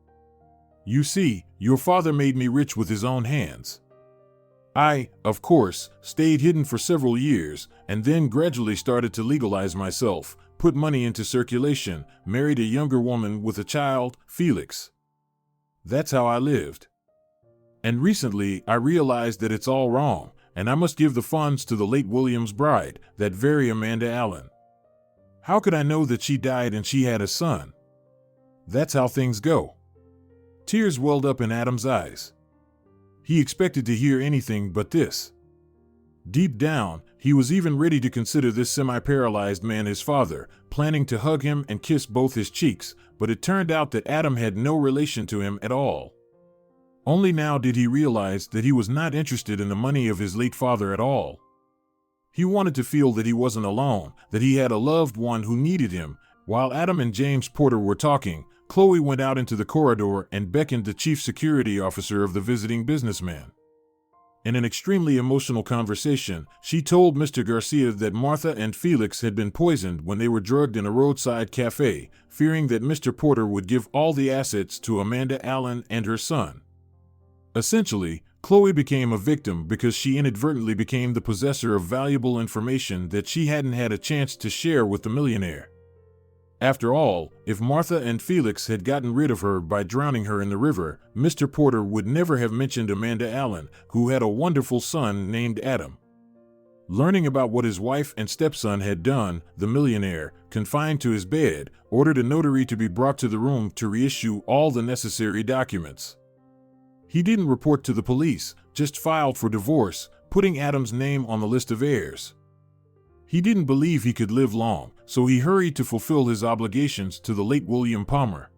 You see, your father made me rich with his own hands. I, of course, stayed hidden for several years, and then gradually started to legalize myself, put money into circulation, married a younger woman with a child, Felix. That's how I lived. And recently, I realized that it's all wrong, and I must give the funds to the late William's bride, that very Amanda Allen. How could I know that she died and she had a son? That's how things go. Tears welled up in Adam's eyes. He expected to hear anything but this. Deep down, he was even ready to consider this semi-paralyzed man his father, planning to hug him and kiss both his cheeks, but it turned out that Adam had no relation to him at all. Only now did he realize that he was not interested in the money of his late father at all. He wanted to feel that he wasn't alone, that he had a loved one who needed him. While Adam and James Porter were talking, Chloe went out into the corridor and beckoned the chief security officer of the visiting businessman. In an extremely emotional conversation, she told Mr. Garcia that Martha and Felix had been poisoned when they were drugged in a roadside cafe, fearing that Mr. Porter would give all the assets to Amanda Allen and her son. Essentially, Chloe became a victim because she inadvertently became the possessor of valuable information that she hadn't had a chance to share with the millionaire. After all, if Martha and Felix had gotten rid of her by drowning her in the river, Mr. Porter would never have mentioned Amanda Allen, who had a wonderful son named Adam. Learning about what his wife and stepson had done, the millionaire, confined to his bed, ordered a notary to be brought to the room to reissue all the necessary documents. He didn't report to the police, just filed for divorce, putting Adam's name on the list of heirs. He didn't believe he could live long, so he hurried to fulfill his obligations to the late William Palmer.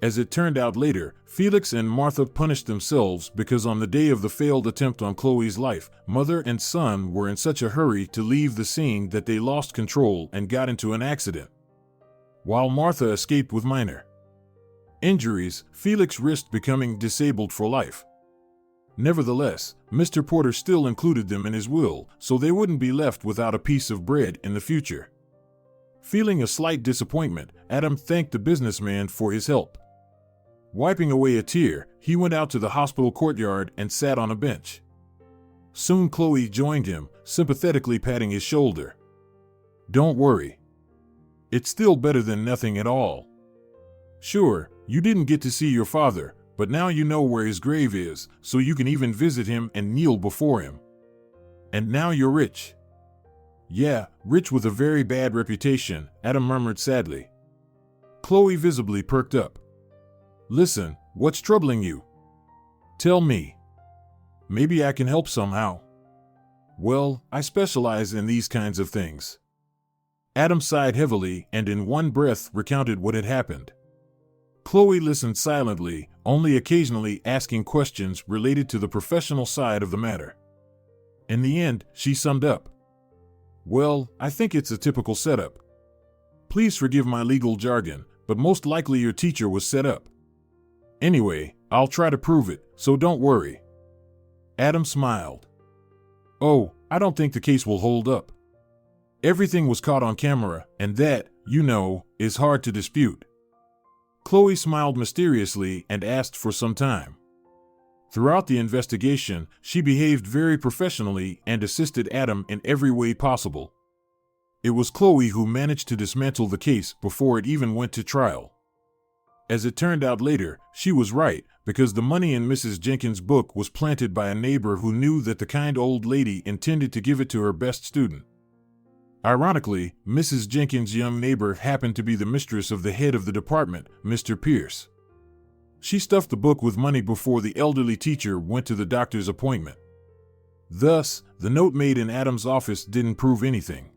As it turned out later, Felix and Martha punished themselves because on the day of the failed attempt on Chloe's life, mother and son were in such a hurry to leave the scene that they lost control and got into an accident. While Martha escaped with minor injuries, Felix risked becoming disabled for life. Nevertheless, Mr. Porter still included them in his will, so they wouldn't be left without a piece of bread in the future. Feeling a slight disappointment, Adam thanked the businessman for his help. Wiping away a tear, he went out to the hospital courtyard and sat on a bench. Soon Chloe joined him, sympathetically patting his shoulder. "Don't worry. It's still better than nothing at all. Sure, you didn't get to see your father, but now you know where his grave is, so you can even visit him and kneel before him. And now you're rich." "Yeah, rich with a very bad reputation," Adam murmured sadly. Chloe visibly perked up. "Listen, what's troubling you? Tell me. Maybe I can help somehow." "Well, I specialize in these kinds of things." Adam sighed heavily and in one breath recounted what had happened. Chloe listened silently, only occasionally asking questions related to the professional side of the matter. In the end, she summed up. "Well, I think it's a typical setup. Please forgive my legal jargon, but most likely your teacher was set up. Anyway, I'll try to prove it, so don't worry." Adam smiled. "Oh, I don't think the case will hold up. Everything was caught on camera, and that, you know, is hard to dispute." Chloe smiled mysteriously and asked for some time. Throughout the investigation, she behaved very professionally and assisted Adam in every way possible. It was Chloe who managed to dismantle the case before it even went to trial. As it turned out later, she was right, because the money in Mrs. Jenkins' book was planted by a neighbor who knew that the kind old lady intended to give it to her best student. Ironically, Mrs. Jenkins' young neighbor happened to be the mistress of the head of the department, Mr. Pierce. She stuffed the book with money before the elderly teacher went to the doctor's appointment. Thus, the note made in Adam's office didn't prove anything.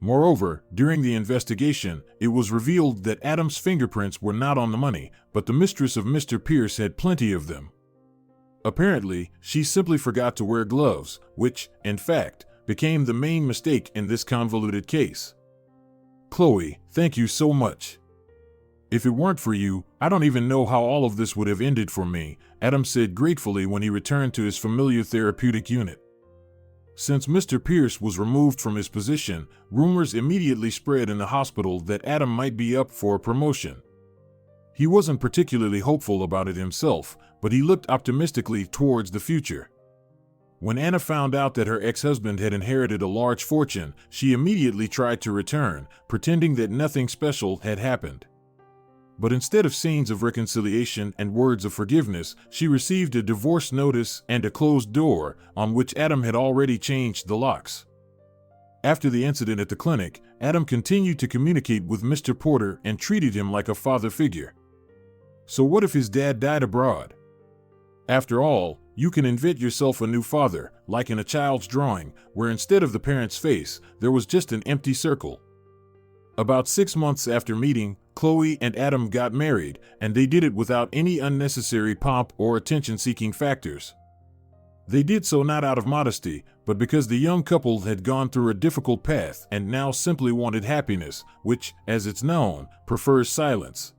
Moreover, during the investigation, it was revealed that Adam's fingerprints were not on the money, but the mistress of Mr. Pierce had plenty of them. Apparently, she simply forgot to wear gloves, which, in fact, became the main mistake in this convoluted case. "Chloe, thank you so much. If it weren't for you, I don't even know how all of this would have ended for me, Adam said gratefully when he returned to his familiar therapeutic unit. Since Mr. Pierce was removed from his position, rumors immediately spread in the hospital that Adam might be up for a promotion. He wasn't particularly hopeful about it himself, but he looked optimistically towards the future. When Anna found out that her ex-husband had inherited a large fortune, she immediately tried to return, pretending that nothing special had happened. But instead of scenes of reconciliation and words of forgiveness, she received a divorce notice and a closed door, on which Adam had already changed the locks. After the incident at the clinic, Adam continued to communicate with Mr. Porter and treated him like a father figure. So what if his dad died abroad? After all, you can invent yourself a new father, like in a child's drawing, where instead of the parent's face, there was just an empty circle. About 6 months after meeting, Chloe and Adam got married, and they did it without any unnecessary pomp or attention-seeking factors. They did so not out of modesty, but because the young couple had gone through a difficult path and now simply wanted happiness, which, as it's known, prefers silence.